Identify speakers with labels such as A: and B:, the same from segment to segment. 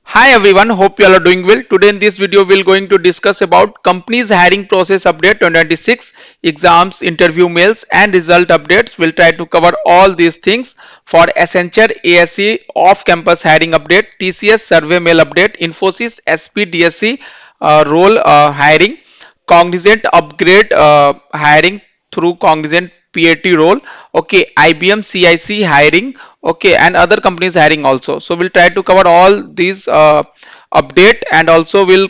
A: Hi everyone, hope you all are doing well. Today in this video we're going to discuss about company's hiring process update 2026, exams, interview mails and result updates. We'll try to cover all these things for Accenture ASE off-campus hiring update, TCS survey mail update, Infosys SPDSC role hiring, Cognizant upgrade hiring through Cognizant PAT role. Okay, IBM CIC hiring. Okay, and other companies hiring also. So we'll try to cover all these update and also we'll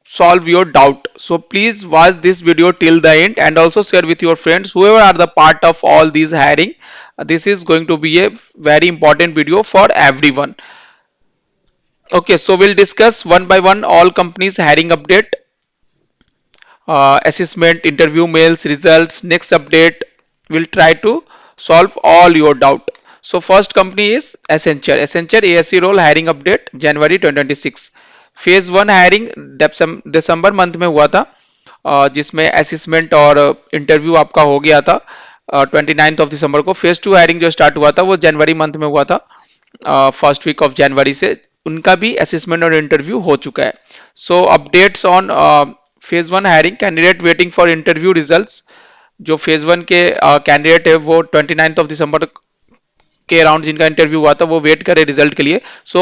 A: solve your doubt. So please watch this video till the end and also share with your friends whoever are the part of all these hiring. This is going to be a very important video for everyone. Okay, so we'll discuss one by one all companies hiring update, assessment, interview mails, results, next update. We'll try to solve all your doubt. So first company is Accenture. Accenture ASC role hiring update January 2026. Phase one hiring दिसंबर month में हुआ था, जिसमें assessment और interview आपका हो गया था 29 ऑफ दिसंबर को. फेज टू हायरिंग जो स्टार्ट हुआ था वो जनवरी मंथ में हुआ था, फर्स्ट वीक ऑफ जनवरी से. उनका भी असेसमेंट और इंटरव्यू हो चुका है. So updates on phase one hiring, candidate waiting for interview results. जो फेज वन के कैंडिडेट है वो 29 ऑफ दिसंबर के अराउंड जिनका इंटरव्यू हुआ था वो वेट करे रिजल्ट के लिए. सो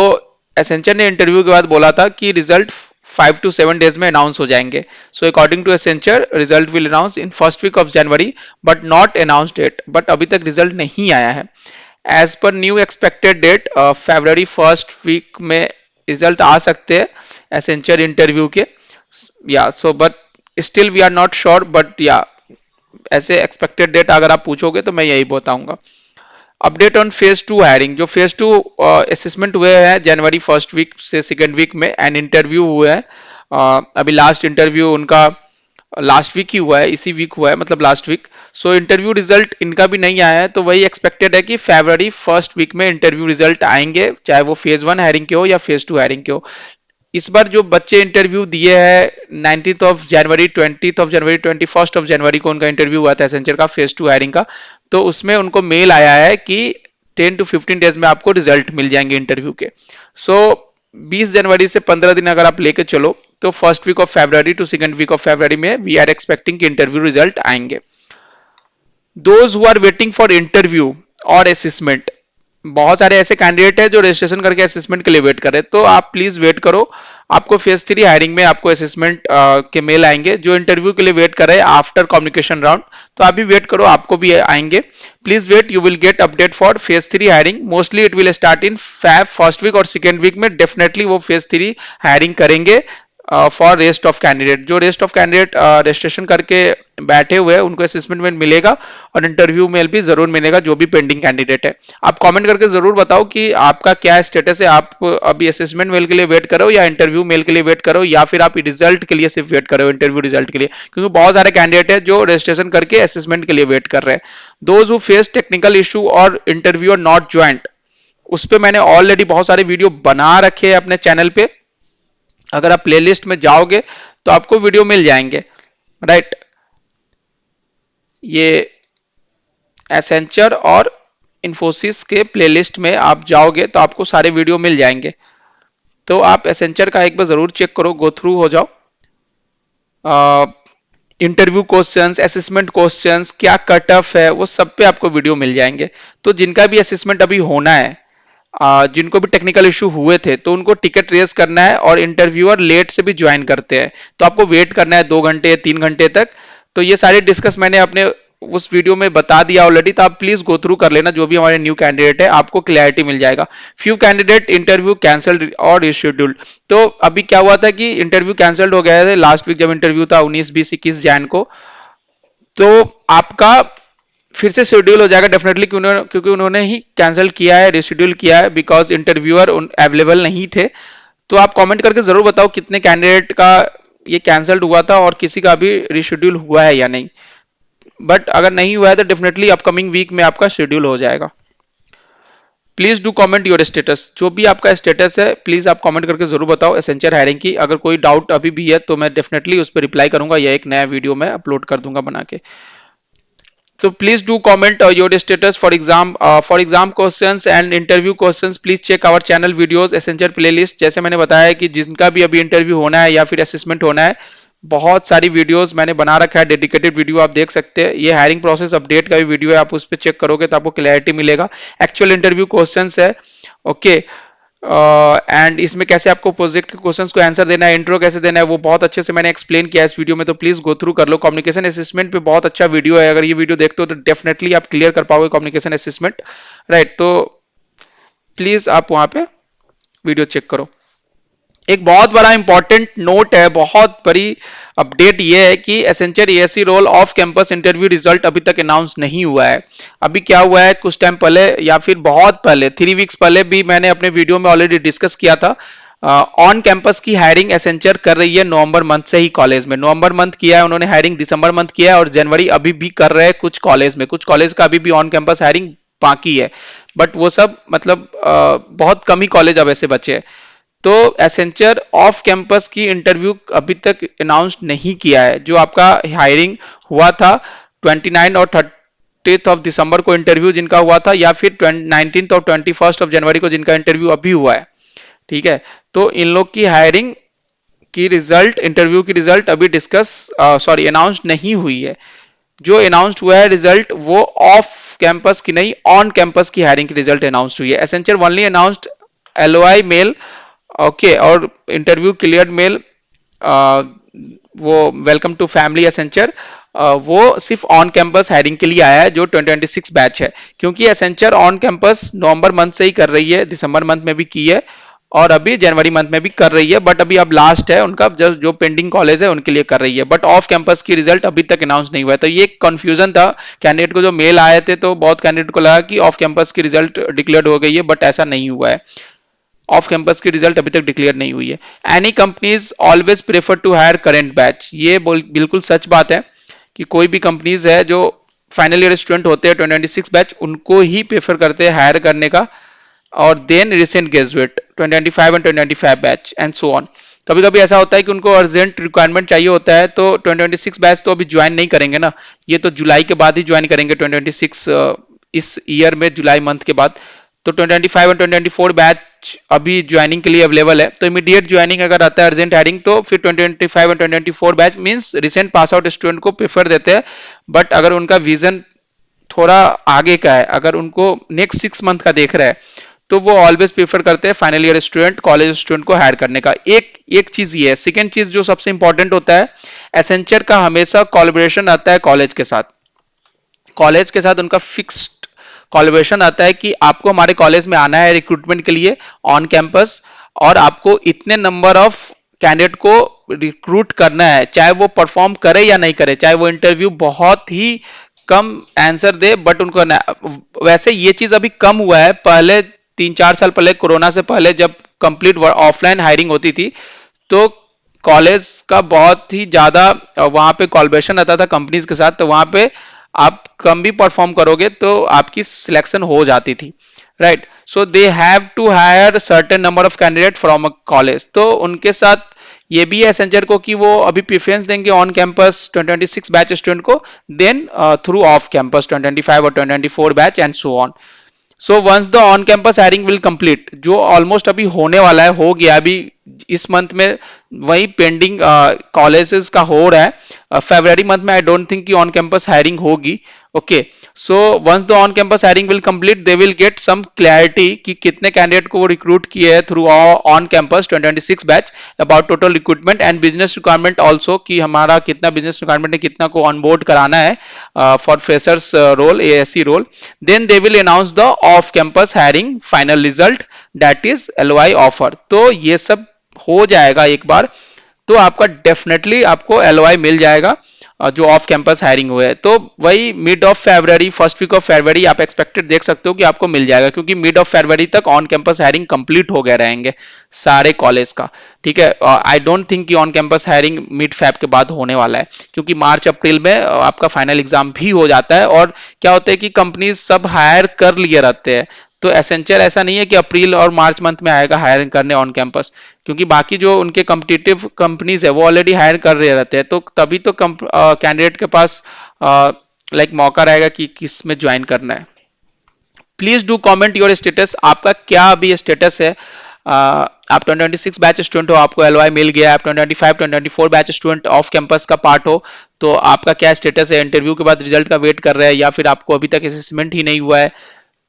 A: एसेंचर ने इंटरव्यू के बाद बोला था कि रिजल्ट 5 to 7 days में अनाउंस हो जाएंगे. So according to Accenture result will announce in first week of January but not announced date. But अभी तक रिजल्ट नहीं आया है. As per new expected date February first week में रिजल्ट आ सकते हैं एसेंचर इंटरव्यू के. Yeah so but still we are not sure, but या ऐसे एक्सपेक्टेड डेट अगर आप पूछोगे तो मैं यही बताऊंगा. Update on phase two hiring. जो फेज टू असेसमेंट हुए हैं जनवरी फर्स्ट वीक से सेकेंड वीक में एंड इंटरव्यू हुए हैं. अभी लास्ट इंटरव्यू उनका लास्ट वीक ही हुआ है, इसी वीक हुआ है, मतलब last week. So interview result इनका भी नहीं आया है, तो वही एक्सपेक्टेड है कि फरवरी फर्स्ट वीक में इंटरव्यू रिजल्ट आएंगे, चाहे वो फेज वन हायरिंग के हो या फेज टू हायरिंग के हो. इस बार जो बच्चे इंटरव्यू दिए हैं 19 of January, 20 of January, 21 of January को उनका इंटरव्यू हुआ था एसेंचर का फेज टू हायरिंग का. तो उसमें उनको मेल आया है कि 10 to 15 days में आपको रिजल्ट मिल जाएंगे इंटरव्यू के. सो 20 जनवरी से 15 दिन अगर आप लेके चलो तो फर्स्ट वीक ऑफ फरवरी टू सेकेंड वीक ऑफ फरवरी में वी आर एक्सपेक्टिंग कि इंटरव्यू रिजल्ट आएंगे. Those who are waiting for interview और असेसमेंट, बहुत सारे ऐसे कैंडिडेट हैं जो रजिस्ट्रेशन करके असेसमेंट के लिए वेट कर रहे हैं, तो आप प्लीज वेट करो. आपको फेज थ्री हायरिंग में आपको असेसमेंट के मेल आएंगे. जो इंटरव्यू के लिए वेट कर रहे हैं आफ्टर कम्युनिकेशन राउंड, तो आप भी वेट करो, आपको भी आएंगे. Please wait, you will get update for phase three hiring. Mostly it will start in Feb first week और सेकेंड वीक में डेफिनेटली वो फेज थ्री हायरिंग करेंगे फॉर रेस्ट ऑफ कैंडिडेट. जो रेस्ट ऑफ कैंडिडेट रजिस्ट्रेशन करके बैठे हुए हैं उनको असेसमेंट मेल मिलेगा और इंटरव्यू मेल भी जरूर मिलेगा जो भी पेंडिंग कैंडिडेट है. आप कमेंट करके जरूर बताओ कि आपका क्या स्टेटस है. आप अभी असेसमेंट मेल के लिए वेट करो या इंटरव्यू मेल के लिए वेट करो या फिर आप रिजल्ट के लिए सिर्फ वेट करो, इंटरव्यू रिजल्ट के लिए, क्योंकि बहुत सारे कैंडिडेट है जो रजिस्ट्रेशन करके असेसमेंट के लिए वेट कर रहे हैं. Those who face technical issue और इंटरव्यू नॉट ज्वाइंट, उस पर मैंने ऑलरेडी बहुत सारे वीडियो बना रखे हैं अपने चैनल पे. अगर आप प्लेलिस्ट में जाओगे तो आपको वीडियो मिल जाएंगे, राइट. ये एसेंचर और इन्फोसिस के प्लेलिस्ट में आप जाओगे तो आपको सारे वीडियो मिल जाएंगे. तो आप एसेंचर का एक बार जरूर चेक करो, गो थ्रू हो जाओ. इंटरव्यू क्वेश्चंस, असेसमेंट क्वेश्चंस, क्या कट ऑफ है, वो सब पे आपको वीडियो मिल जाएंगे. तो जिनका भी असेसमेंट अभी होना है, जिनको भी टेक्निकल इशू हुए थे, तो उनको टिकट रेस करना है और इंटरव्यूअर लेट से भी ज्वाइन करते हैं तो आपको वेट करना है 2 घंटे 3 घंटे तक. तो ये सारे डिस्कस मैंने अपने उस वीडियो में बता दिया ऑलरेडी, तो आप प्लीज गो थ्रू कर लेना. जो भी हमारे न्यू कैंडिडेट है आपको क्लैरिटी मिल जाएगा. फ्यू कैंडिडेट इंटरव्यू कैंसल्ड और रिशेड्यूल्ड. तो अभी क्या हुआ था कि इंटरव्यू कैंसल्ड हो गया था लास्ट वीक जब इंटरव्यू था 19 20 21 जैन को. तो आपका फिर से शेड्यूल हो जाएगा डेफिनेटली, क्योंकि उन्होंने ही कैंसिल किया है, रिशेड्यूल किया है, बिकॉज इंटरव्यूअर अवेलेबल नहीं थे. तो आप कमेंट करके जरूर बताओ कितने कैंडिडेट का ये कैंसल्ड हुआ था और किसी का भी रिशेड्यूल हुआ है या नहीं. बट अगर नहीं हुआ है तो डेफिनेटली अपकमिंग वीक में आपका शेड्यूल हो जाएगा. Please do comment your status. जो भी आपका स्टेटस है प्लीज आप कमेंट करके जरूर बताओ एसेंचर हायरिंग की. अगर कोई डाउट अभी भी है तो मैं डेफिनेटली उस पर रिप्लाई करूंगा या एक नया वीडियो में अपलोड कर दूंगा बना के. So please do comment your status for exam questions and interview questions. Please check our channel videos Accenture playlist. जैसे मैंने बताया कि जिनका भी अभी इंटरव्यू होना है या फिर असेसमेंट होना है, बहुत सारी वीडियोस मैंने बना रखा है, डेडिकेटेड वीडियो आप देख सकते हैं। ये हायरिंग प्रोसेस अपडेट का भी वीडियो है, आप उस पर चेक करोगे तो आपको क्लैरिटी मिलेगा। एक्चुअल इंटरव्यू क्वेश्चंस है, ओके। एंड इसमें कैसे आपको प्रोजेक्ट के क्वेश्चंस को आंसर देना है, इंट्रो कैसे देना है, वो बहुत अच्छे से मैंने एक्सप्लेन किया है इस वीडियो में, तो प्लीज गो थ्रू कर लो। कम्युनिकेशन असेसमेंट पे बहुत अच्छा वीडियो है, अगर ये वीडियो देखते हो तो डेफिनेटली आप क्लियर कर पाओगे कम्युनिकेशन असेसमेंट, राइट। तो प्लीज आप वहां पे वीडियो चेक करो। एक बहुत बड़ा इंपॉर्टेंट नोट है, बहुत बड़ी अपडेट ये है कि Accenture ASC role off campus interview result अभी तक अनाउंस नहीं हुआ है। अभी क्या हुआ है, कुछ टाइम पहले या फिर बहुत पहले 3 वीक्स पहले भी मैंने अपने वीडियो में ऑलरेडी डिस्कस किया था। ऑन कैंपस की हायरिंग एसेंचर कर रही है नवंबर मंथ से ही कॉलेज में। नवंबर मंथ किया है उन्होंने हायरिंग, दिसंबर मंथ किया है और जनवरी अभी भी कर रहे हैं कुछ कॉलेज में। कुछ कॉलेज का अभी भी ऑन कैंपस हायरिंग बाकी है, बट वो सब मतलब बहुत कम ही कॉलेज अब ऐसे बचे हैं। तो एसेंचर ऑफ कैंपस की इंटरव्यू अभी तक अनाउंस नहीं किया है। जो आपका हायरिंग हुआ था 29 और 30 ऑफ दिसंबर को इंटरव्यू जिनका हुआ था, या फिर 19 और 21 ऑफ जनवरी को जिनका इंटरव्यू अभी हुआ है, ठीक है। तो इन लोग की हायरिंग की रिजल्ट, इंटरव्यू की रिजल्ट अभी अनाउंस नहीं हुई है। जो अनाउंस्ड हुआ है रिजल्ट वो ऑफ कैंपस की नहीं, ऑन कैंपस की हायरिंग की रिजल्ट अनाउंस्ड हुई है। Accenture only announced LOI mail, okay, और इंटरव्यू क्लियर मेल, वो वेलकम टू फैमिली एसेंचर, वो सिर्फ ऑन कैंपस हायरिंग के लिए आया है जो 2026 बैच है। क्योंकि Accenture on campus November month से ही कर रही है, दिसंबर मंथ में भी की है और अभी जनवरी मंथ में भी कर रही है, बट अभी अब लास्ट है उनका, जो पेंडिंग कॉलेज है उनके लिए कर रही है। बट ऑफ कैंपस की रिजल्ट अभी तक अनाउंस नहीं हुआ है। तो ये कंफ्यूजन था कैंडिडेट को, जो मेल आए थे तो बहुत कैंडिडेट को लगा कि ऑफ कैंपस की रिजल्ट डिक्लेयर हो गई है, बट ऐसा नहीं हुआ है। ऑफ कैंपस की रिजल्ट अभी तक डिक्लेयर नहीं हुई है। Any companies always prefer to hire current batch, ये बिल्कुल सच बात है कि कोई भी कंपनीज है जो फाइनल ईयर स्टूडेंट होते हैं 2026 बैच, उनको ही प्रेफर करते हैं हायर करने का, और then recent graduate 2025 and 2025 batch and so on. कभी कभी ऐसा होता है कि उनको अर्जेंट रिक्वायरमेंट चाहिए होता है, तो 2026 बैच तो अभी ज्वाइन नहीं करेंगे ना, ये तो जुलाई के बाद ही ज्वाइन करेंगे 2026, इस ईयर में जुलाई मंथ के बाद। तो 2025 और 2024 बैच अभी ज्वाइनिंग के लिए अवेलेबल है। तो इमीडिएट ज्वाइनिंग अगर आता है अर्जेंट हायरिंग, तो फिर 2025 और 2024 batch means recent pass out student को प्रेफर देते हैं। बट अगर उनका विजन थोड़ा आगे का है, अगर उनको नेक्स्ट 6 मंथ का देख रहा है, तो वो ऑलवेज प्रेफर करते हैं final year student, college student को हायर करने का। एक एक चीज ये है। सेकेंड चीज जो सबसे इंपॉर्टेंट होता है, एसेंचर का हमेशा कोलैबोरेशन आता है कॉलेज के साथ। कॉलेज के साथ उनका फिक्स्ड कोलैबोरेशन आता है कि आपको हमारे कॉलेज में आना है रिक्रूटमेंट के लिए ऑन कैंपस, और आपको इतने नंबर ऑफ कैंडिडेट को रिक्रूट करना है, चाहे वो परफॉर्म करे या नहीं करे, चाहे वो इंटरव्यू बहुत ही कम आंसर दे, बट उनको वैसे ये चीज अभी कम हुआ है। पहले 3-4 साल पहले, कोरोना से पहले, जब कंप्लीट ऑफलाइन हायरिंग होती थी, तो कॉलेज का बहुत ही ज्यादा वहां पे कोलैबोरेशन आता था कंपनीज के साथ, तो वहां पे आप कम भी परफॉर्म करोगे तो आपकी सिलेक्शन हो जाती थी, right. So they have to hire certain number of candidate from a college. तो उनके साथ ये भी है एसेंचर को कि वो अभी प्रेफरेंस देंगे ऑन कैंपस 2026 बैच स्टूडेंट को, देन थ्रू ऑफ कैंपस 2025 और 2024 batch and so on. So once the on campus hiring will complete, जो ऑलमोस्ट अभी होने वाला है, हो गया अभी इस मंथ में, वही पेंडिंग कॉलेजेस का हो रहा है। फरवरी मंथ में आई डोंट थिंक कि ऑन कैंपस हायरिंग होगी, okay. So once the on campus hiring will complete, they will get some clarity कि कितने कैंडिडेट को वो रिक्रूट किए हैं through on campus 2026 batch, about total recruitment and business requirement also, कि हमारा कितना बिजनेस रिक्वायरमेंट है, कितना को ऑनबोर्ड कराना है for freshers role, ASC role. Then they will announce the off campus hiring final result, that is LOI offer. तो ये सब हो जाएगा एक बार, तो आपका डेफिनेटली आपको एलओआई मिल जाएगा जो ऑफ कैंपस हायरिंग हुए है। तो वही मिड ऑफ फरवरी, फर्स्ट वीक ऑफ फरवरी आप एक्सपेक्टेड देख सकते हो कि आपको मिल जाएगा, क्योंकि मिड ऑफ फरवरी तक ऑन कैंपस हायरिंग कंप्लीट हो गए रहेंगे सारे कॉलेज का, ठीक है। आई डोंट थिंक कि on campus hiring mid Feb के बाद होने वाला है, क्योंकि मार्च अप्रैल में आपका फाइनल एग्जाम भी हो जाता है। और क्या होता है कि कंपनीज सब हायर कर लिए रहते हैं, तो एसेंचर ऐसा नहीं है कि अप्रैल और मार्च मंथ में आएगा हायरिंग करने ऑन कैंपस, क्योंकि बाकी जो उनके कॉम्पिटिटिव कंपनीज है वो ऑलरेडी हायर कर रहे रहते हैं। तो तभी तो कैंडिडेट के पास लाइक मौका रहेगा कि किस में ज्वाइन करना है। Please do comment your status, आपका क्या अभी स्टेटस है। आप 2026 बैच स्टूडेंट हो, आपको एलओआई मिल गया, आप 2025 2024 बैच स्टूडेंट ऑफ कैंपस का पार्ट हो, तो आपका क्या स्टेटस है, इंटरव्यू के बाद रिजल्ट का वेट कर रहे हैं या फिर आपको अभी तक असेसमेंट ही नहीं हुआ है।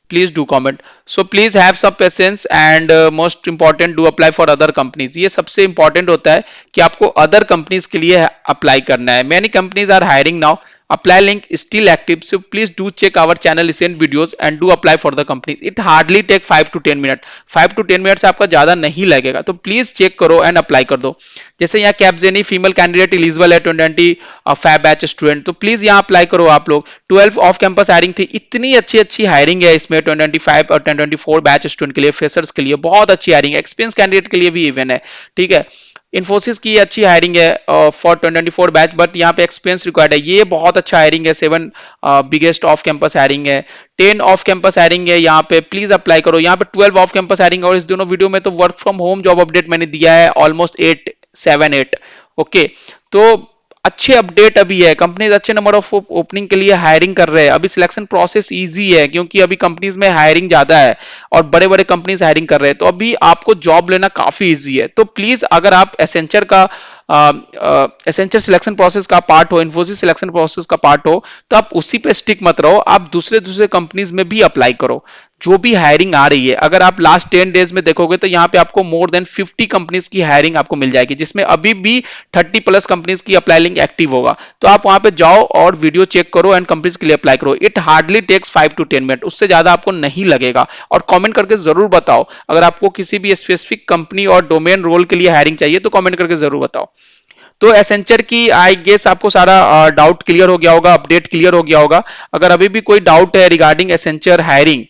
A: Please do comment. So please have some patience and most important do apply for other companies. ये सबसे इंपॉर्टेंट होता है कि आपको अदर कंपनीज के लिए अप्लाई करना है। Many companies are hiring now, apply link is still active, so please do check our channel recent videos and do apply for the companies. It hardly take 5 to 10 minutes, 5 to 10 minute से आपका ज्यादा नहीं लगेगा, तो please check करो and apply कर दो। जैसे यहाँ कैपजेनी फीमेल कैंडिडेट एलिजिबल है 2020 फैब बैच स्टूडेंट, तो प्लीज यहाँ अप्लाई करो आप लोग। 12 ऑफ कैंपस हायरिंग थी, इतनी अच्छी अच्छी हायरिंग है इसमें 2025 और 2024 बैच स्टूडेंट के लिए, फ्रेशर्स के लिए बहुत अच्छी हायरिंग है, एक्सपीरियंस कैंडिडेट के लिए भी इवन है। ठीक है, इन्फोसिस की अच्छी हायरिंग है फॉर 2024 बैच, बट यहाँ पे एक्सपीरियंस रिक्वायर्ड है, ये बहुत अच्छा हायरिंग है। 7 बिगेस्ट ऑफ कैंपस हायरिंग है, 10 ऑफ कैंपस हायरिंग है, यहाँ पे प्लीज अप्लाई करो। यहाँ पे 12 ऑफ कैंपस हायरिंग, और इस दोनों वीडियो में तो work from home job update मैंने दिया है ऑलमोस्ट 8 7 8। ओके, तो अच्छे अपडेट अभी है, कंपनीज अच्छे नंबर ऑफ ओपनिंग के लिए हायरिंग कर रहे हैं। अभी सिलेक्शन प्रोसेस इजी है क्योंकि अभी कंपनीज में हायरिंग ज्यादा है और बड़े बड़े कंपनीज हायरिंग कर रहे हैं, तो अभी आपको जॉब लेना काफी इजी है। तो प्लीज अगर आप एसेंचर का एसेंचर सिलेक्शन प्रोसेस का पार्ट हो, इन्फोसिस सिलेक्शन प्रोसेस का पार्ट हो, तो आप उसी पे स्टिक मत रहो, आप दूसरे दूसरे कंपनीज में भी अप्लाई करो जो भी हायरिंग आ रही है। अगर आप लास्ट 10 डेज में देखोगे तो यहाँ पे आपको मोर देन 50 कंपनीज की हायरिंग आपको मिल जाएगी, जिसमें अभी भी 30 प्लस कंपनीज की अप्लाई लिंक एक्टिव होगा। तो आप वहां पे जाओ और वीडियो चेक करो एंड कंपनीज के लिए अप्लाई करो। It hardly takes 5 to 10 minute, उससे ज्यादा आपको नहीं लगेगा। और कमेंट करके जरूर बताओ अगर आपको किसी भी स्पेसिफिक कंपनी और डोमेन रोल के लिए हायरिंग चाहिए, तो कमेंट करके जरूर बताओ। तो एसेंचर की आई गेस आपको सारा डाउट क्लियर हो गया होगा, अपडेट क्लियर हो गया होगा। अगर अभी भी कोई डाउट है रिगार्डिंग एसेंचर हायरिंग,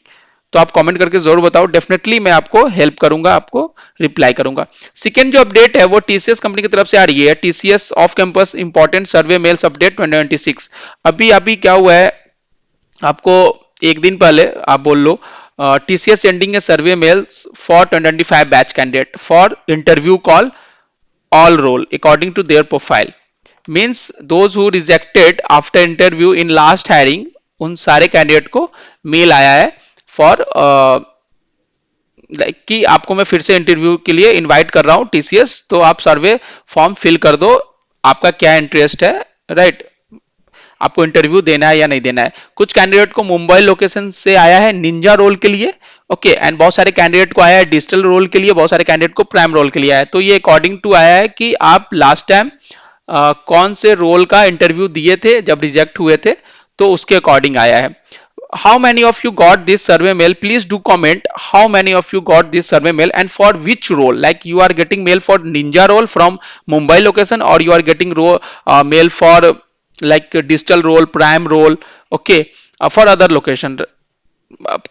A: तो आप कमेंट करके जरूर बताओ, डेफिनेटली मैं आपको हेल्प करूंगा, आपको रिप्लाई करूंगा। सेकेंड जो अपडेट है वो टीसीएस कंपनी की तरफ से आ रही है, टीसीएस ऑफ कैंपस इंपॉर्टेंट सर्वे मेल्स अपडेट 2026। अभी अभी क्या हुआ है, आपको एक दिन पहले आप बोल लो, TCS sending a survey mails for 2025 batch candidate for interview call all role according to their profile, means those who rejected after interview in last hiring, उन सारे कैंडिडेट को मेल आया है फॉर लाइक कि आपको मैं फिर से इंटरव्यू के लिए इनवाइट कर रहा हूं टीसीएस, तो आप सर्वे फॉर्म फिल कर दो, आपका क्या इंटरेस्ट है, राइट, आपको इंटरव्यू देना है या नहीं देना है। कुछ कैंडिडेट को मुंबई लोकेशन से आया है निंजा रोल के लिए, ओके, एंड बहुत सारे कैंडिडेट को आया है डिजिटल रोल के लिए, बहुत सारे कैंडिडेट को प्राइम रोल के लिए आया है। तो ये अकॉर्डिंग टू आया है कि आप लास्ट टाइम कौन से रोल का इंटरव्यू दिए थे जब रिजेक्ट हुए थे, तो उसके अकॉर्डिंग आया है। How many of you got this survey mail? Please do comment how many of you got this survey mail and for which role, like you are getting mail for ninja role from Mumbai location, or you are getting mail for like digital role, prime role, okay, for other location।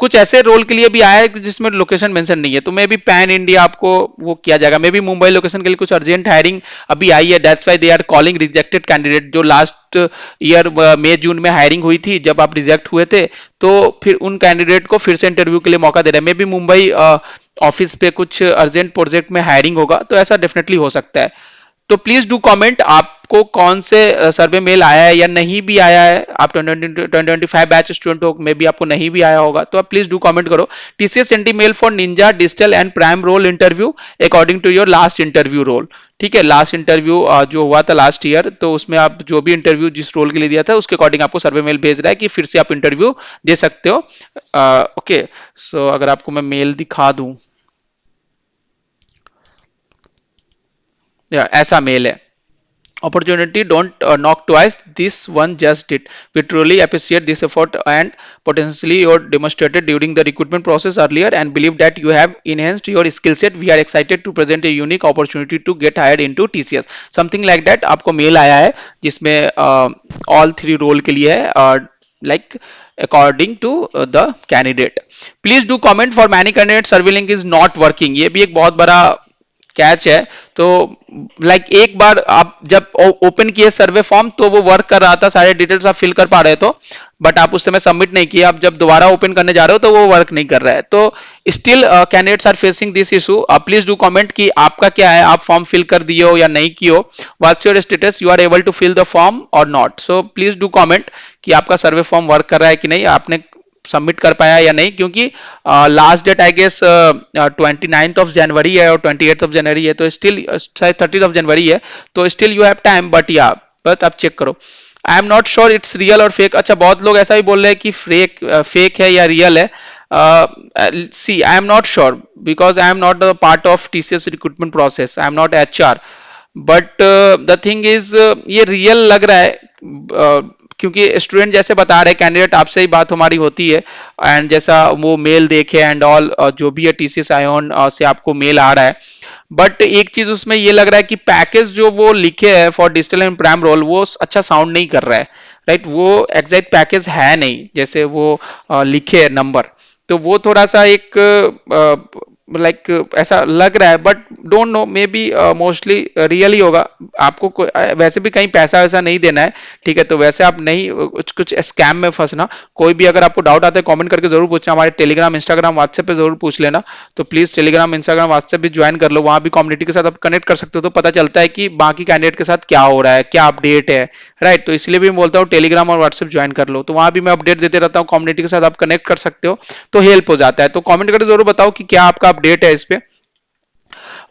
A: कुछ ऐसे role के लिए भी आया है जिसमें location mention नहीं है, तो मे भी पैन इंडिया आपको वो किया जाएगा, मे भी मुंबई लोकेशन के लिए कुछ अर्जेंट हायरिंग अभी आई है, that's why they are calling rejected candidate. जो लास्ट ईयर मई जून में हायरिंग हुई थी जब आप रिजेक्ट हुए थे, तो फिर उन कैंडिडेट को फिर से इंटरव्यू के लिए मौका दे रहे हैं। मे भी मुंबई ऑफिस पे कुछ अर्जेंट प्रोजेक्ट में हायरिंग होगा, तो ऐसा डेफिनेटली हो सकता है। तो प्लीज डू कमेंट आपको कौन से सर्वे मेल आया है या नहीं भी आया है। आप 2025 बैच स्टूडेंट हो, मे भी आपको नहीं भी आया होगा, तो आप प्लीज डू कमेंट करो। TCS sends mail for ninja digital and prime role interview according to your last interview role. ठीक है, लास्ट इंटरव्यू जो हुआ था लास्ट ईयर, तो उसमें आप जो भी इंटरव्यू जिस रोल के लिए दिया था उसके अकॉर्डिंग आपको सर्वे मेल भेज रहा है कि फिर से आप इंटरव्यू दे सकते हो। ओके, सो अगर आपको मैं मेल दिखा दूं, ऐसा मेल है, opportunity don't knock twice, this one just did, we truly appreciate this effort and potentially you demonstrated during the recruitment process earlier and believe that you have enhanced your skill set, we are excited to present a unique opportunity to get hired into TCS, something like that। आपको mail आया है जिसमें all three role के लिए है, like according to the candidate। please do comment for many candidates survey link is not working, ये भी एक बहुत बड़ा कैच है। तो एक बार आप जब ओपन किए सर्वे फॉर्म तो वो वर्क कर रहा था, सारे डिटेल्स आप फिल कर पा रहे तो, बट आप उस समय सबमिट नहीं किए, आप जब दोबारा ओपन करने जा रहे हो तो वो वर्क नहीं कर रहा है। तो still candidates are facing this issue. Please do comment कि आपका क्या है, आप फॉर्म फिल कर दिए हो या नहीं किए हो, what's your status, you are able to fill the form और not. So please do comment कि आपका सर्वे फॉर्म वर्क कर रहा है कि नहीं, आपने सबमिट कर पाया या नहीं, क्योंकि last date I guess 29 of जनवरी है और 28 ऑफ जनवरी है, तो स्टिल शायद 30 ऑफ जनवरी है, तो still you have time, but या बट आप चेक करो। आई am not sure it's real और फेक। अच्छा, बहुत लोग ऐसा भी बोल रहे हैं कि फेक है या रियल है। See, I am not sure because I am not the part of TCS recruitment process, I am not HR, but the thing is ये रियल लग रहा है, क्योंकि स्टूडेंट जैसे बता रहे, कैंडिडेट आपसे ही बात हमारी होती है, एंड जैसा वो मेल देखे एंड ऑल, जो भी है टीसीएस आयोन से आपको मेल आ रहा है। बट एक चीज उसमें ये लग रहा है कि पैकेज जो वो लिखे है for digital and prime role, वो अच्छा साउंड नहीं कर रहा है, राइट। वो एग्जैक्ट पैकेज है नहीं जैसे वो लिखे है नंबर, तो वो थोड़ा सा एक ऐसा लग रहा है, but don't know, maybe mostly real ही होगा। आपको वैसे भी कहीं पैसा वैसा नहीं देना है, ठीक है, तो वैसे आप नहीं कुछ कुछ स्कैम में फंसना। कोई भी अगर आपको डाउट आता है कमेंट करके जरूर पूछना, हमारे टेलीग्राम इंस्टाग्राम व्हाट्सएप पे जरूर पूछ लेना। तो प्लीज टेलीग्राम इंस्टाग्राम व्हाट्सएप भी ज्वाइन कर लो, वहां भी कम्युनिटी के साथ आप कनेक्ट कर सकते हो, तो पता चलता है कि बाकी कैंडिडेट के साथ क्या हो रहा है, क्या अपडेट है, राइट। तो इसलिए भी मैं बोलता हूँ टेलीग्राम और व्हाट्सएप ज्वाइन कर लो, तो वहां भी मैं अपडेट देते रहता हूँ, कम्युनिटी के साथ आप कनेक्ट कर सकते हो, तो हेल्प हो जाता है। तो कमेंट करके जरूर बताओ कि क्या आपका अपडेट है इस पे।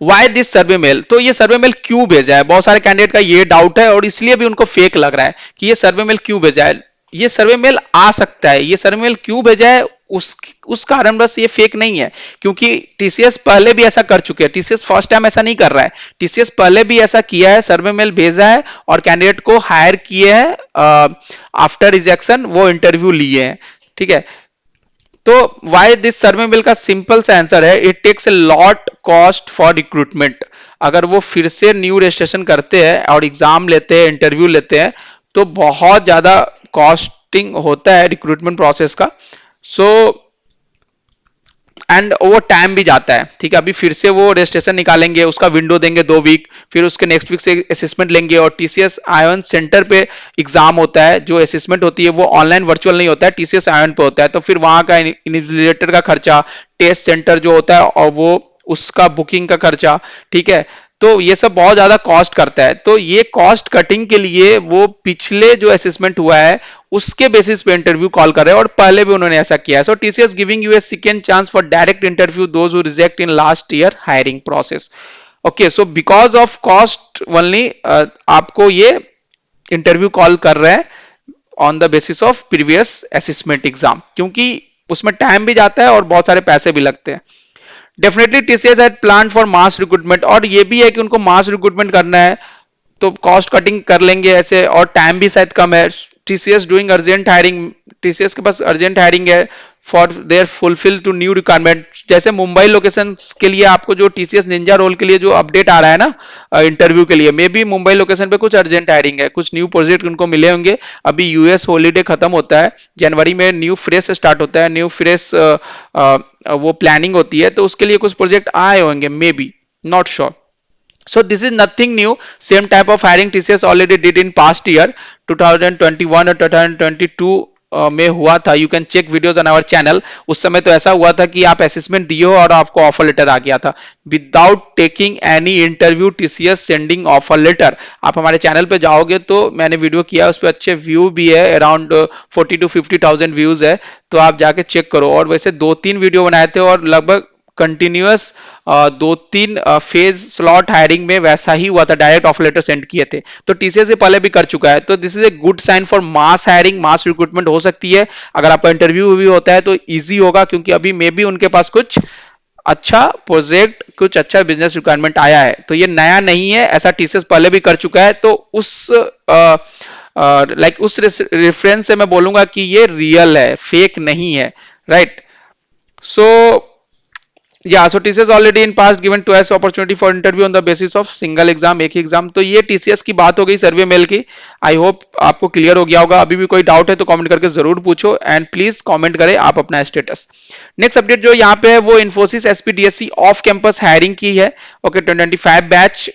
A: वाई दिस सर्वे मेल, तो ये सर्वे मेल क्यों भेजा है, बहुत सारे कैंडिडेट का ये डाउट है और इसलिए भी उनको फेक लग रहा है कि ये सर्वे मेल क्यों भेजा है। ये सर्वे मेल आ सकता है, ये सर्वे मेल क्यों भेजा है उस कारण बस ये फेक नहीं है, क्योंकि टीसीएस पहले भी ऐसा कर चुके हैं, टीसीएस फर्स्ट टाइम ऐसा नहीं कर रहा है, टीसीएस पहले भी ऐसा किया है, सर्वे मेल भेजा है और कैंडिडेट को हायर किए हैं, आफ्टर रिजेक्शन वो इंटरव्यू लिए हैं, ठीक है। तो वाई दिस सर्वे बिल का सिंपल सा आंसर है, it takes a lot cost for recruitment. अगर वो फिर से न्यू रजिस्ट्रेशन करते हैं और एग्जाम लेते हैं, इंटरव्यू लेते हैं, तो बहुत ज्यादा कॉस्टिंग होता है रिक्रूटमेंट प्रोसेस का। सो एंड वो टाइम भी जाता है, ठीक है। अभी फिर से वो रजिस्ट्रेशन निकालेंगे, उसका विंडो देंगे 2 वीक, फिर उसके नेक्स्ट वीक से असेसमेंट लेंगे, और टीसीएस आयोन सेंटर पे एग्जाम होता है, जो असेसमेंट होती है वो ऑनलाइन वर्चुअल नहीं होता है, टीसीएस आयोन पे होता है, तो फिर वहां का इन्विजिलेटर का खर्चा, टेस्ट सेंटर जो होता है और वो उसका बुकिंग का खर्चा, ठीक है। तो ये सब बहुत ज्यादा कॉस्ट करता है, तो ये कॉस्ट कटिंग के लिए वो पिछले जो असेसमेंट हुआ है उसके बेसिस पे इंटरव्यू कॉल कर रहे हैं, और पहले भी उन्होंने ऐसा किया है। So TCS giving you a second chance for direct interview those who reject in last year hiring process. Okay, so because of cost only आपको ये इंटरव्यू कॉल कर रहे हैं on the basis of previous assessment exam, क्योंकि उसमें time भी जाता है और बहुत सारे पैसे भी लगते हैं। Definitely TCS had plan for mass recruitment, और ये भी है कि उनको मास रिक्रूटमेंट करना है, तो कॉस्ट कटिंग कर लेंगे ऐसे, और टाइम भी शायद कम है। TCS doing urgent hiring, TCS के पास अर्जेंट हायरिंग है for their fulfil to new requirement. जैसे मुंबई लोकेशन के लिए आपको जो टीसीएस निंजा रोल के लिए जो अपडेट आ रहा है ना इंटरव्यू के लिए, मे बी मुंबई लोकेशन पे कुछ अर्जेंट हायरिंग है, कुछ न्यू प्रोजेक्ट उनको मिले होंगे। अभी यूएस हॉलीडे खत्म होता है, जनवरी में न्यू फ्रेश स्टार्ट होता है, न्यू फ्रेश वो प्लानिंग होती है, तो उसके लिए कुछ प्रोजेक्ट आए होंगे, may be, not sure. So this is nothing new. Same type of hiring TCS already did in past year 2021 और 2022 में हुआ था। You can check videos on our channel. उस समय तो ऐसा हुआ था कि आप असेसमेंट दिए हो और आपको ऑफर लेटर आ गया था without taking any interview, TCS sending offer letter. आप हमारे चैनल पे जाओगे तो मैंने वीडियो किया, उस पर अच्छे व्यू भी है, अराउंड 40 to 50,000 व्यूज है, तो आप जाके चेक करो। और वैसे 2-3 वीडियो बनाए थे और लगभग कंटिन्यूअस 2-3 फेज स्लॉट हायरिंग में वैसा ही हुआ था, डायरेक्ट ऑफर लेटर सेंड किए थे। तो टीसीएस से पहले भी कर चुका है, तो this is a good sign for mass hiring, mass recruitment हो सकती है। अगर आपका इंटरव्यू भी होता है तो इजी होगा, क्योंकि अभी मे बी उनके पास कुछ अच्छा प्रोजेक्ट, कुछ अच्छा बिजनेस रिक्वायरमेंट आया है, तो ये नया नहीं है, ऐसा टीसीएस पहले भी कर चुका है। तो उस रेफरेंस से मैं बोलूंगा कि ये रियल है, फेक नहीं है, right. So yeah so TCS already in past given twice opportunity for interview on the basis of single exam, एक ही एग्जाम। तो ये टीसीएस की बात हो गई सर्वे मेल की। आई होप आपको क्लियर हो गया होगा। अभी भी कोई डाउट है तो कमेंट करके जरूर पूछो एंड प्लीज कमेंट करें आप अपना स्टेटस। नेक्स्ट अपडेट जो यहाँ पे है वो इन्फोसिस एसपीडीएससी ऑफ कैंपस हायरिंग की है। ओके, 2025 बैच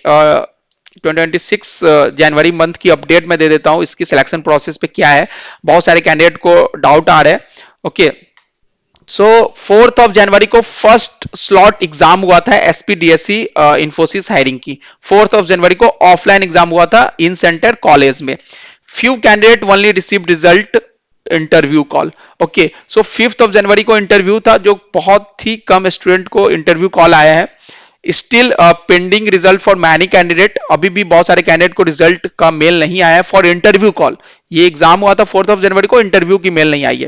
A: 2026 जनवरी मंथ की अपडेट मैं दे देता हूँ, इसकी सिलेक्शन प्रोसेस पे क्या है। बहुत सारे कैंडिडेट को डाउट आ रहे हैं। ओके, सो 4 जनवरी को फर्स्ट स्लॉट एग्जाम हुआ था एसपीडीएससी इंफोसिस हायरिंग की। 4 जनवरी को ऑफलाइन एग्जाम हुआ था इन सेंटर कॉलेज में। Few candidate only receive result interview call. Okay, so 5 जनवरी को इंटरव्यू था, जो बहुत ही कम स्टूडेंट को इंटरव्यू कॉल आया है। Still pending result for many candidate, अभी भी बहुत सारे कैंडिडेट को रिजल्ट का मेल नहीं आया है फॉर इंटरव्यू कॉल। ये एग्जाम हुआ था 4 जनवरी को, इंटरव्यू की मेल नहीं आई है।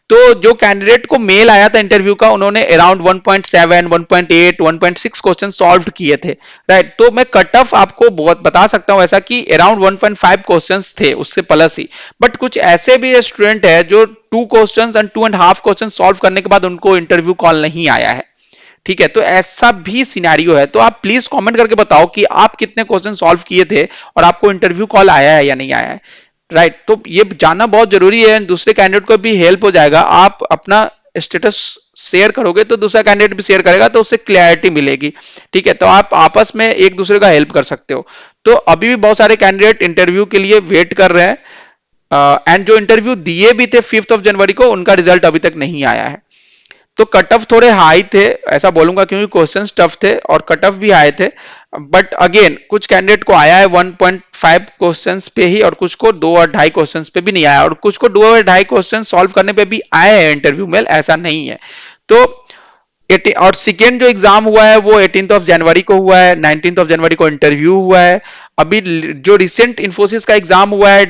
A: तो जो कैंडिडेट को मेल आया था इंटरव्यू का, उन्होंने अराउंड 1.7, 1.8, 1.6 क्वेश्चन सॉल्व किए थे, राइट। तो मैं कट ऑफ आपको बहुत बता सकता हूं ऐसा कि अराउंड 1.5 क्वेश्चंस थे, उससे प्लस ही। बट कुछ ऐसे भी स्टूडेंट है जो 2 क्वेश्चंस एंड 2.5 क्वेश्चन सॉल्व करने के बाद उनको इंटरव्यू कॉल नहीं आया है। ठीक है, तो ऐसा भी सिनेरियो है। तो आप प्लीज कमेंट करके बताओ कि आप कितने क्वेश्चन सॉल्व किए थे और आपको इंटरव्यू कॉल आया है या नहीं आया है, राइट। तो ये जानना बहुत जरूरी है, दूसरे कैंडिडेट को भी हेल्प हो जाएगा। आप अपना स्टेटस शेयर करोगे तो दूसरा कैंडिडेट भी शेयर करेगा, तो उससे क्लैरिटी मिलेगी। ठीक है, तो आप आपस में एक दूसरे का हेल्प कर सकते हो। तो अभी भी बहुत सारे कैंडिडेट इंटरव्यू के लिए वेट कर रहे हैं एंड जो इंटरव्यू दिए भी थे 5 जनवरी को, उनका रिजल्ट अभी तक नहीं आया है। तो कट ऑफ थोड़े हाई थे ऐसा बोलूंगा, क्योंकि क्वेश्चंस टफ थे और कट ऑफ भी हाई थे। बट अगेन कुछ कैंडिडेट को आया है 1.5 क्वेश्चंस पे ही, और कुछ को 2 और 2.5 क्वेश्चंस पे भी नहीं आया, और कुछ को 2 और 2.5 क्वेश्चन सॉल्व करने पे भी आए हैं इंटरव्यू में, ऐसा नहीं है। तो और सेकेंड जो एग्जाम हुआ है वो 18 जनवरी को हुआ है, 19 जनवरी को इंटरव्यू हुआ है। अभी जो रिसेंट इंफोसिस का एग्जाम हुआ है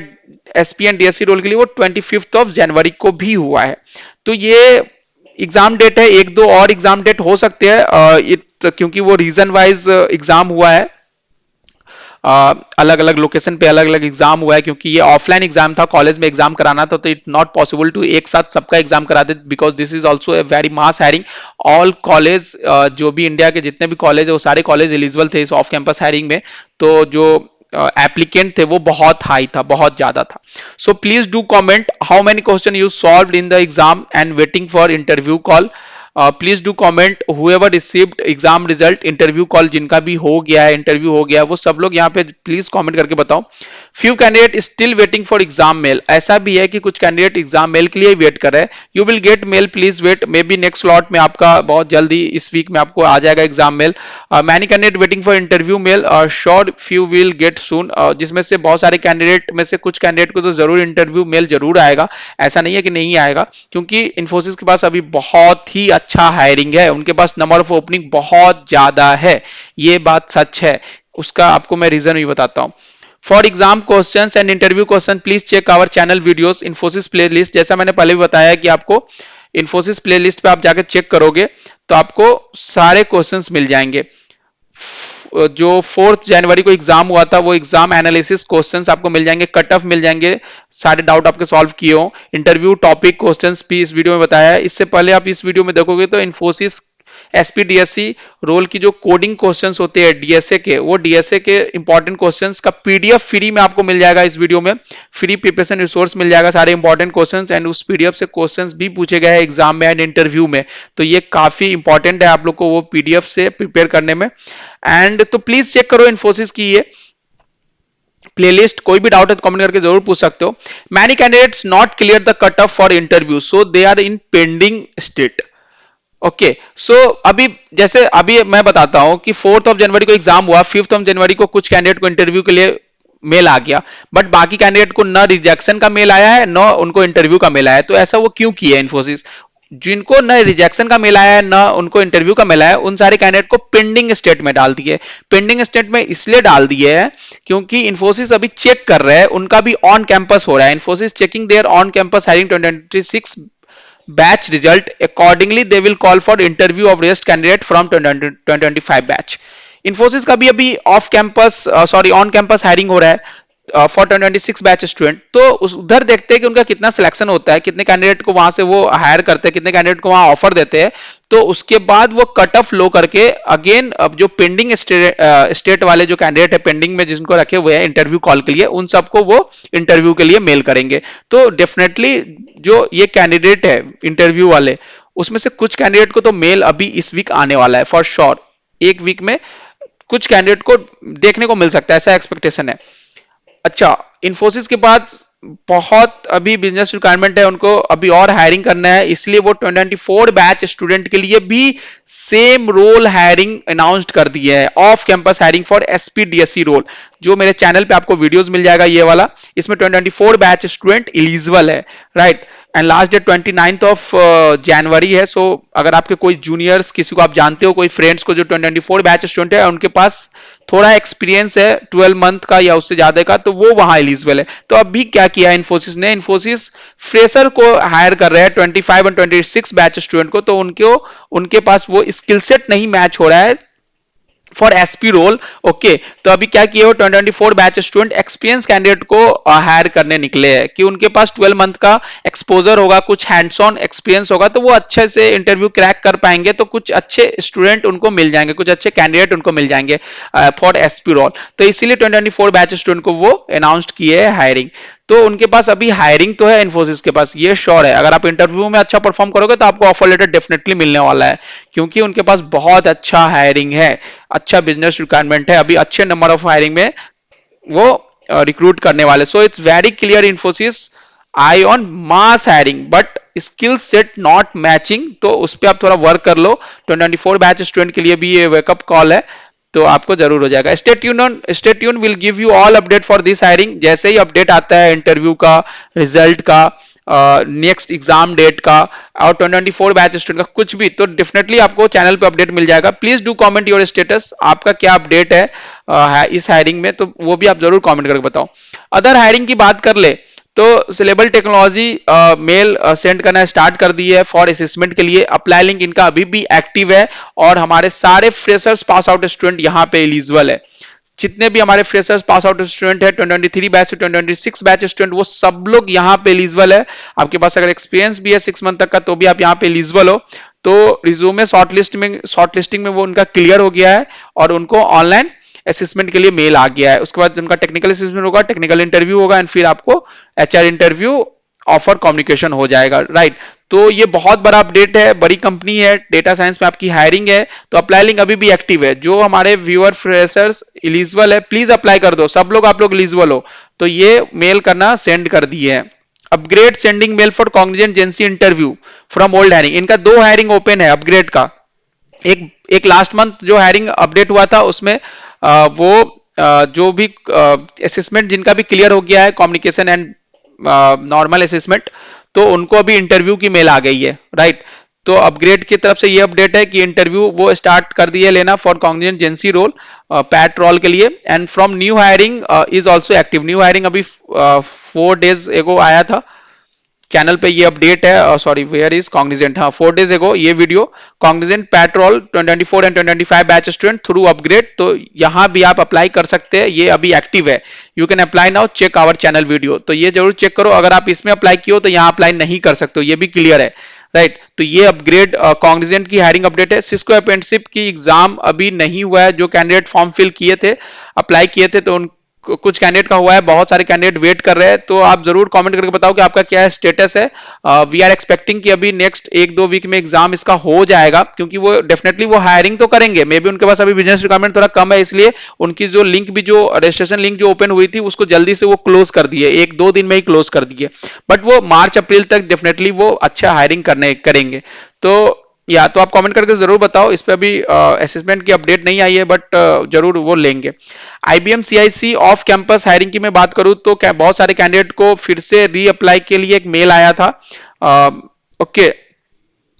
A: एसपी एंड डीएससी रोल के लिए, वो 25 जनवरी को भी हुआ है। तो ये एग्जाम डेट है, एक दो और एग्जाम डेट हो सकते हैं क्योंकि वो रीजन वाइज एग्जाम हुआ है, अलग अलग लोकेशन पे अलग अलग एग्जाम हुआ है। क्योंकि ये ऑफलाइन एग्जाम था, कॉलेज में एग्जाम कराना था, तो इट नॉट पॉसिबल टू एक साथ सबका एग्जाम करा दे, because this is also a very mass hiring. All college जो भी इंडिया के जितने भी कॉलेज है वो सारे कॉलेज एलिजिबल थे इस ऑफ कैंपस हायरिंग में। तो जो एप्लीकेंट थे वो बहुत हाई था, बहुत ज्यादा था। So please do comment how many question you solved in the exam and waiting for interview call. Please do comment whoever received exam result, interview call जिनका भी हो गया है, इंटरव्यू हो गया है, वो सब लोग यहाँ पे प्लीज कमेंट करके बताओ। Few candidate still waiting for exam mail, ऐसा भी है कि कुछ कैंडिडेट एग्जाम मेल के लिए वेट कर रहे हैं। You will get mail, please wait, may be next slot में आपका बहुत जल्दी इस वीक में आपको आ जाएगा exam mail. Many candidate waiting for interview mail, sure few will get soon, जिसमें से बहुत सारे कैंडिडेट में से कुछ कैंडिडेट को तो जरूर इंटरव्यू मेल जरूर आएगा, ऐसा नहीं है कि नहीं आएगा। क्योंकि इन्फोसिस के पास अभी बहुत ही अच्छा हायरिंग है, उनके पास नंबर ऑफ ओपनिंग बहुत ज्यादा है, ये बात सच है। उसका आपको मैं रीजन भी बताता हूँ। For exam questions and interview question please check our channel videos Infosys playlist. जैसा मैंने पहले भी बताया कि आपको इन्फोसिस प्लेलिस्ट पे आप जाकर चेक करोगे तो आपको सारे क्वेश्चंस मिल जाएंगे। जो 4 जनवरी को एग्जाम हुआ था वो एग्जाम एनालिसिस क्वेश्चंस आपको मिल जाएंगे, कट ऑफ मिल जाएंगे, सारे डाउट आपके सॉल्व किए हो। इंटरव्यू टॉपिक क्वेश्चंस भी इस वीडियो में बताया है। इससे पहले आप इस वीडियो में देखोगे तो इन्फोसिस एसपीडीएससी रोल की जो कोडिंग क्वेश्चंस होते हैं डीएसए के, वो डीएसए के इंपॉर्टेंट क्वेश्चंस का पीडीएफ फ्री में आपको मिल जाएगा। इस वीडियो में फ्री प्रिपरेशन रिसोर्स मिल जाएगा, सारे इंपॉर्टेंट क्वेश्चंस, एंड उस पीडीएफ से क्वेश्चंस भी पूछे गए हैं एग्जाम में एंड इंटरव्यू में। तो ये काफी इंपॉर्टेंट है आप लोग को वो पीडीएफ से प्रिपेयर करने में। एंड तो प्लीज चेक करो इन्फोसिस की ये प्लेलिस्ट। कोई भी डाउट है तो कमेंट करके जरूर पूछ सकते हो। Many candidates not clear the cut off for interview, so they are in pending state. Okay, so अभी जैसे अभी मैं बताता हूं कि 4 जनवरी को एग्जाम हुआ, 5 जनवरी को कुछ कैंडिडेट को इंटरव्यू के लिए मेल आ गया, बट बाकी कैंडिडेट को न रिजेक्शन का मेल आया है न उनको इंटरव्यू का मेल आया है। तो ऐसा वो क्यों किया है इन्फोसिस? जिनको न रिजेक्शन का मेल आया है न उनको इंटरव्यू का मेल आया है, उन सारे कैंडिडेट को पेंडिंग स्टेट में डाल दिए। पेंडिंग स्टेट में इसलिए डाल दिए है क्योंकि इन्फोसिस अभी चेक कर रहे हैं, उनका भी ऑन कैंपस हो रहा है। Infosys checking there on campus hiring 2026 batch result, accordingly they will call for interview of rest candidate from 2025 batch. Infosys का भी अभी off campus sorry on campus hiring हो रहा है, फॉर 2026 बैच स्टूडेंट, तो उस उधर देखते हैं कि उनका कितना सिलेक्शन होता है, कितने कैंडिडेट को वहां से वो हायर करते हैं, कितने कैंडिडेट को वहां ऑफर देते हैं। तो उसके बाद वो कट ऑफ लो करके अगेन अब जो पेंडिंग स्टेट वाले जो कैंडिडेट है पेंडिंग में जिनको रखे हुए हैं इंटरव्यू कॉल के लिए, उन सबको वो इंटरव्यू के लिए मेल करेंगे। तो डेफिनेटली जो ये कैंडिडेट है इंटरव्यू वाले, उसमें से कुछ कैंडिडेट को तो मेल अभी इस वीक आने वाला है फॉर श्योर। एक वीक में कुछ कैंडिडेट को देखने को मिल सकता है, ऐसा एक्सपेक्टेशन है। अच्छा, इंफोसिस के बाद बहुत अभी बिजनेस रिक्वायरमेंट है, उनको अभी और हायरिंग करना है, इसलिए वो 2024 बैच स्टूडेंट के लिए भी सेम रोल हायरिंग अनाउंस्ड कर दिए है, off campus hiring for SPDSC role. जो मेरे चैनल पे आपको वीडियोस मिल जाएगा ये वाला, इसमें 2024 बैच स्टूडेंट एलिजिबल है, right. And last date 29th of जनवरी है। सो अगर आपके कोई जूनियर्स किसी को आप जानते हो, कोई फ्रेंड्स को जो 2024 बैच स्टूडेंट है, उनके पास थोड़ा एक्सपीरियंस है 12 मंथ का या उससे ज्यादा का, तो वो वहां एलिजिबल है। तो अभी क्या किया इन्फोसिस ने, इन्फोसिस फ्रेशर को हायर कर रहे हैं 25 और 26 बैच स्टूडेंट को, तो उनके पास वो स्किल सेट नहीं मैच हो रहा है फॉर एसपी रोल। ओके, तो अभी क्या किए हो 2024 बैच स्टूडेंट एक्सपीरियंस कैंडिडेट को हायर करने निकले हैं कि उनके पास 12 मंथ का एक्सपोजर होगा, कुछ हैंड्स ऑन एक्सपीरियंस होगा, तो वो अच्छे से इंटरव्यू क्रैक कर पाएंगे, तो कुछ अच्छे स्टूडेंट उनको मिल जाएंगे, कुछ अच्छे कैंडिडेट उनको मिल जाएंगे फॉर एसपी रोल। तो इसीलिए 2024 बैच स्टूडेंट को वो अनाउंस्ड किए है हायरिंग। तो उनके पास अभी हायरिंग तो है इन्फोसिस के पास, ये श्योर है। अगर आप इंटरव्यू में अच्छा परफॉर्म करोगे तो आपको ऑफर लेटर डेफिनेटली मिलने वाला है, क्योंकि उनके पास बहुत अच्छा हायरिंग है, अच्छा बिजनेस रिक्वायरमेंट है, अभी अच्छे नंबर ऑफ हायरिंग में वो रिक्रूट करने वाले। So it's very clear Infosys I on mass hiring, but skill set not matching, तो उस पर आप थोड़ा वर्क कर लो। 2024 बैच स्टूडेंट के लिए भी ये वेकअप कॉल है, तो आपको जरूर हो जाएगा। Stay tune will give you all update for this hiring. जैसे ही अपडेट आता है इंटरव्यू का, रिजल्ट का, नेक्स्ट एग्जाम डेट का और 2024 बैच स्टूडेंट का कुछ भी, तो डेफिनेटली आपको चैनल पे अपडेट मिल जाएगा। Please do comment your status, आपका क्या अपडेट है इस हायरिंग में, तो वो भी आप जरूर कमेंट करके बताओ। अदर हायरिंग की बात कर ले तो सिलेबल टेक्नोलॉजी मेल सेंड करना स्टार्ट कर दी है फॉर असेसमेंट के लिए। अप्लाई लिंक इनका अभी भी एक्टिव है और हमारे सारे फ्रेशर्स पास आउट स्टूडेंट यहाँ पे एलिजिबल है। जितने भी हमारे फ्रेशर्स पास आउट स्टूडेंट है 2023 बैच से 2026 बैच स्टूडेंट, वो सब लोग यहाँ पे एलिजिबल है। आपके पास अगर एक्सपीरियंस भी है 6 मंथ तक का, तो भी आप यहाँ पे एलिजिबल हो। तो रिज्यूमे शॉर्टलिस्टिंग में वो उनका क्लियर हो गया है और उनको ऑनलाइन असेसमेंट के लिए मेल आ गया है। उसके बाद उनका टेक्निकल असेसमेंट होगा, टेक्निकल इंटरव्यू होगा एंड फिर आपको एचआर इंटरव्यू, ऑफर कम्युनिकेशन हो जाएगा, राइट। तो ये बहुत बड़ा अपडेट है, बड़ी कंपनी है, डेटा साइंस में आपकी हायरिंग है। तो अप्लाई लिंक अभी भी एक्टिव है। जो हमारे व्यूअर फ्रेशर्स एलिजिबल है प्लीज अप्लाई कर दो, सब लोग आप लोग एलिजिबल हो, तो ये मेल करना सेंड कर दिए है। Upgrade sending mail for Cognizant GenC interview from old hiring, इनका 2 हायरिंग ओपन है अपग्रेड का। एक एक लास्ट मंथ जो हायरिंग अपडेट हुआ था उसमें वो जो भी असेसमेंट जिनका भी क्लियर हो गया है कम्युनिकेशन एंड नॉर्मल असेसमेंट, तो उनको अभी इंटरव्यू की मेल आ गई है, राइट। तो अपग्रेड की तरफ से ये अपडेट है कि इंटरव्यू वो स्टार्ट कर दिए लेना for Cognizant GenC role, PAT role के लिए। And from new hiring is also active, new hiring अभी 4 डेज एगो आया था चैनल पे, ये अपडेट है। सॉरी, वेयर इज कॉग्निजेंट, हाँ 4 डेज एगो ये video, Cognizant petrol 2024 and 2025 batch student through upgrade, तो यहाँ भी आप अप्लाई कर सकते हैं, ये अभी एक्टिव है। You can apply now, check our channel video, तो ये जरूर चेक करो। अगर आप इसमें अप्लाई किए हो तो यहाँ अप्लाई नहीं कर सकते हो, ये भी क्लियर है, राइट। तो ये अपग्रेड कॉग्निजेंट की हायरिंग अपडेट है। सिस्को अप्रेंटिसशिप की एग्जाम अभी नहीं हुआ है, जो कैंडिडेट फॉर्म फिल किए थे, अप्लाई किए थे, तो उन कुछ कैंडिडेट का हुआ है, बहुत सारे कैंडिडेट वेट कर रहे हैं। तो आप जरूर कमेंट करके बताओ कि आपका क्या स्टेटस है। वी आर एक्सपेक्टिंग कि अभी नेक्स्ट 1-2 वीक में एग्जाम इसका हो जाएगा, क्योंकि वो डेफिनेटली वो हायरिंग तो करेंगे, मे बी उनके पास अभी बिजनेस रिक्वायरमेंट थोड़ा कम है, इसलिए उनकी जो लिंक भी, जो रजिस्ट्रेशन लिंक जो ओपन हुई थी, उसको जल्दी से वो क्लोज कर दिए, 1-2 दिन में ही क्लोज कर दिए। बट वो मार्च अप्रैल तक डेफिनेटली वो अच्छा हायरिंग करेंगे। तो या तो आप कमेंट करके जरूर बताओ। इस पे अभी असेसमेंट की अपडेट नहीं आई है, बट जरूर वो लेंगे। IBM CIC of campus hiring की मैं बात करूं तो बहुत सारे कैंडिडेट को फिर से रीअप्लाई के लिए एक मेल आया था, ओके,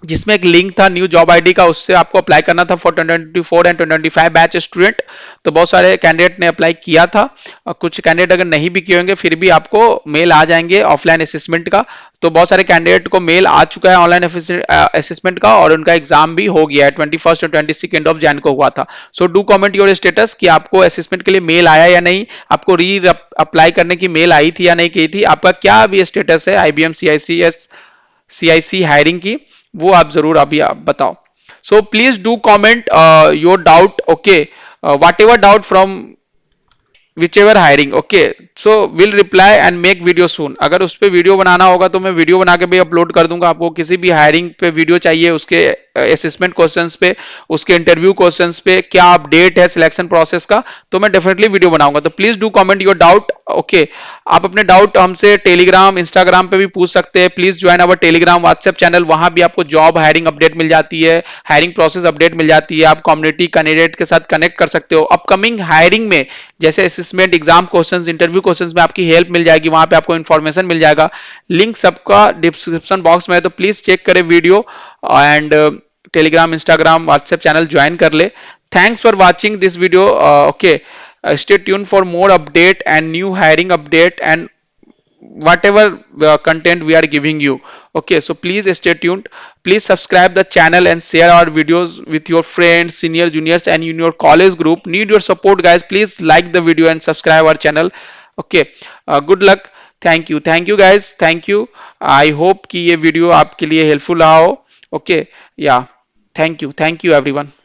A: जिसमें एक लिंक था न्यू जॉब आईडी का, उससे आपको अप्लाई करना था फॉर 2024 एंड 2025 बैच स्टूडेंट। तो बहुत सारे कैंडिडेट ने अप्लाई किया था, कुछ कैंडिडेट अगर नहीं भी किए होंगे फिर भी आपको मेल आ जाएंगे ऑफलाइन असेसमेंट का। तो बहुत सारे कैंडिडेट को मेल आ चुका है ऑनलाइन असेसमेंट का, और उनका एग्जाम भी हो गया है 21 और 22 ऑफ जैन को हुआ था। So do comment your status कि आपको असेसमेंट के लिए मेल आया या नहीं, आपको री अप्लाई करने की मेल आई थी या नहीं की थी, आपका क्या अभी स्टेटस है आईबीएम सीआईसीएस सीआईसी हायरिंग की, वो आप जरूर अभी आप बताओ. सो please do comment your doubt. Okay, what ever doubt from whichever hiring. Okay, so will reply and make video सून. अगर उस पर वीडियो बनाना होगा तो मैं वीडियो बना के भी अपलोड कर दूंगा. आपको किसी भी हायरिंग पे वीडियो चाहिए, उसके असेसमेंट क्वेश्चंस पे, उसके इंटरव्यू क्वेश्चंस पे, क्या अपडेट है सिलेक्शन प्रोसेस का, तो मैं डेफिनेटली वीडियो बनाऊंगा. तो please do comment your doubt. Okay, आप अपने डाउट हमसे टेलीग्राम इंस्टाग्राम पे भी पूछ सकते हैं. Please join our Telegram WhatsApp channel. वहां भी आपको जॉब हायरिंग अपडेट मिल जाती है, हायरिंग प्रोसेस अपडेट मिल जाती है. आप कम्युनिटी कैंडिडेट के साथ कनेक्ट कर सकते हो. अपकमिंग हायरिंग में जैसे assessment exam questions, interview questions में आपकी हेल्प मिल जाएगी. वहां पे आपको इन्फॉर्मेशन मिल जाएगा. लिंक सबका डिस्क्रिप्शन बॉक्स में है, तो प्लीज चेक करें video and Telegram Instagram WhatsApp channel join कर ले. Thanks for watching this video. Okay, stay tuned for more update and new hiring update and whatever content we are giving you. Okay, so please stay tuned. Please subscribe the channel and share our videos with your friends, senior, juniors, and in your college group. Need your support, guys. Please like the video and subscribe our channel. Okay, good luck. Thank you guys, thank you. I hope कि ये video आपके लिए helpful रहा हो. Okay, या thank you everyone.